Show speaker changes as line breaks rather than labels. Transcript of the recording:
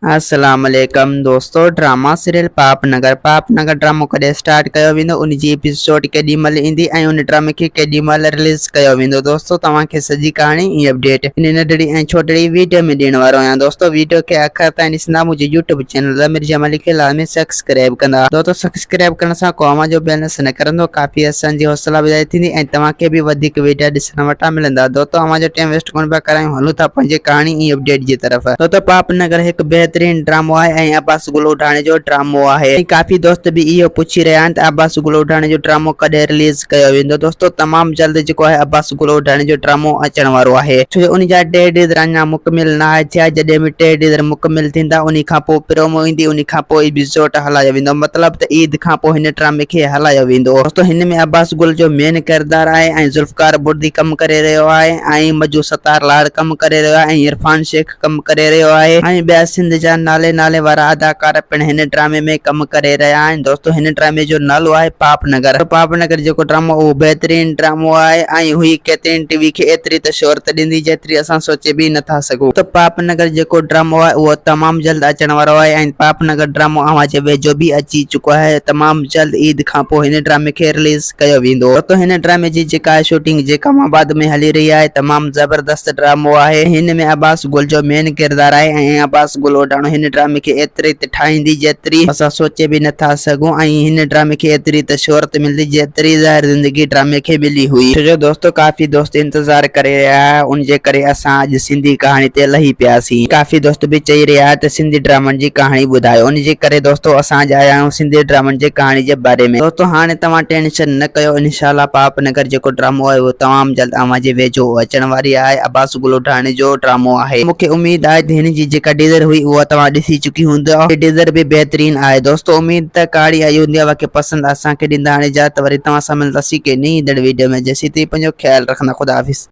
अस्सलाम वालेकुम दोस्तों। ड्रामा सीरियल पापनगर ड्रामो कॾहिं स्टार्ट कयो वेंदो, उन जी एपिसोड केॾी महिल ईंदी ऐं उन ड्रामे खे केॾी महिल रिलीज़ कयो वेंदो। दोस्तों तव्हांखे सॼी कहाणी ऐं अपडेट इन नंढड़ी ऐं छोटड़ी वीडियो में ॾियण वारो आहियां। दोस्तों वीडियो खे आख़िर ताईं ॾिसंदा, मुंहिंजे यूट्यूब चैनल मिर्जा मलिक खे लाज़मी सब्सक्राइब कंदा। दोस्तों सब्सक्राइब करण सां क़ौम जो बैलेंस न करंदो, काफ़ी असांजी हौसला अफ़ज़ाई थींदी ऐं तव्हांखे बि वधीक वीडियो ॾिसण वटां मिलंदा। दोस्तों अवांजो टाइम वेस्ट कोन पिया करायूं, हलूं था पंहिंजे कहाणी ऐं अपडेट जी तरफ़। दोस्तों पापनगर हिकु बेहतरीन ड्रामो है ऐं अब्बास गुल उडाणे जो ड्रामो है। काफ़ी दोस्त भी इहो पुछी रहिया आहिनि त अब्बास गुल उडाणे जो ड्रामो कॾहिं रिलीज़ कयो वेंदो। दोस्तों तमामु जल्द जेको आहे अब्बास गुल उडाणे जो ड्रामो अचण वारो आहे, छो जो उन जा 2 टीज़र अञा मुकमिल न आहे थिया। जॾहिं बि 2 टीज़र मुकमिल थींदा उन खां पोइ प्रोमो ईंदी, उन खां पोइ एपिसोड हलायो वेंदो, मतिलबु त ईद खां पोइ हिन ड्रामे खे हलायो वेंदो। दोस्तों हिन में अब्बास गुल जो मेन किरदार आहे ऐं ज़ुल्फ़कार बुर्दी कमु करे रहियो आहे ऐं मजू सतार लाड़ कमु करे रहियो आहे ऐं इरफान शेख कमु करे रहियो आहे ऐं ॿिया सिंध जा नाले वारा अदाकार पिण हिन ड्रामे में कमु करे रहिया आहिनि। दोस्तों हिन ड्रामे जो नालो आहे पापनगर जेको ड्रामो उहो बेहतरीन ड्रामो आहे ऐं हुई केतिरनि टीवी खे एतिरी त शोहरत ॾींदी जेतिरी असां सोचे बि नथा सघूं। त पापनगर जेको ड्रामो आहे उहो तमामु जल्द अचण वारो आहे ऐं पापनगर ड्रामो अव्हां जे वेझो बि अची चुको आहे। तमामु जल्द ईद खां पोइ हिन ड्रामे खे रिलीज़ कयो वेंदो। दोस्तों हिन ड्रामे जी जेका शूटिंग जेकामाबाद में हली रही आहे, तमामु ज़बरदस्त ड्रामो आहे। हिन में अब्बास गुल जो मेन किरदार आहे ऐं अब्बास गुल उडाणो हिन ड्रामे खे एतिरी त ठाहींदी जेतिरी असां सोचे बि नथा सघूं ऐं हिन ड्रामे खे एतिरी त शोहरत मिलंदी जेतिरी ज़ाहिर ज़िंदगी ड्रामे खे मिली हुई। छो जो दोस्तों काफ़ी दोस्त इंतज़ार करे रहिया, उन जे करे असां अॼु सिंधी कहाणी ते लही पियासीं। काफ़ी दोस्त बि चई रहिया त सिंधी ड्रामनि जी कहाणी ॿुधायो, उन जे करे दोस्तों असां अॼु आया आहियूं सिंधी ड्रामनि जी कहाणी जे बारे में। दोस्तों हाणे तव्हां टेंशन न कयो, इंशाअल्लाह पापनगर जेको ड्रामो आहे उहो तमामु जल्द अव्हां जे वेझो अचण वारी आहे। अब्बास गुल उडाणे जो ड्रामो आहे। मूंखे उम्मीद आहे त हिन जी जेका टीज़र हुई उहा तव्हां ॾिसी चुकी हूंदव। टीज़र भी बेहतरीन आहे। दोस्तों उम्मीद त कहाणी आई हूंदी, खे पसंद असांखे ॾींदा। हाणे जा त वरी तव्हां सां मिलंदासीं के नई वीडियो में। जेसीं ताईं पंहिंजो ख्याल रखंदा। खुदा हाफ़िज़।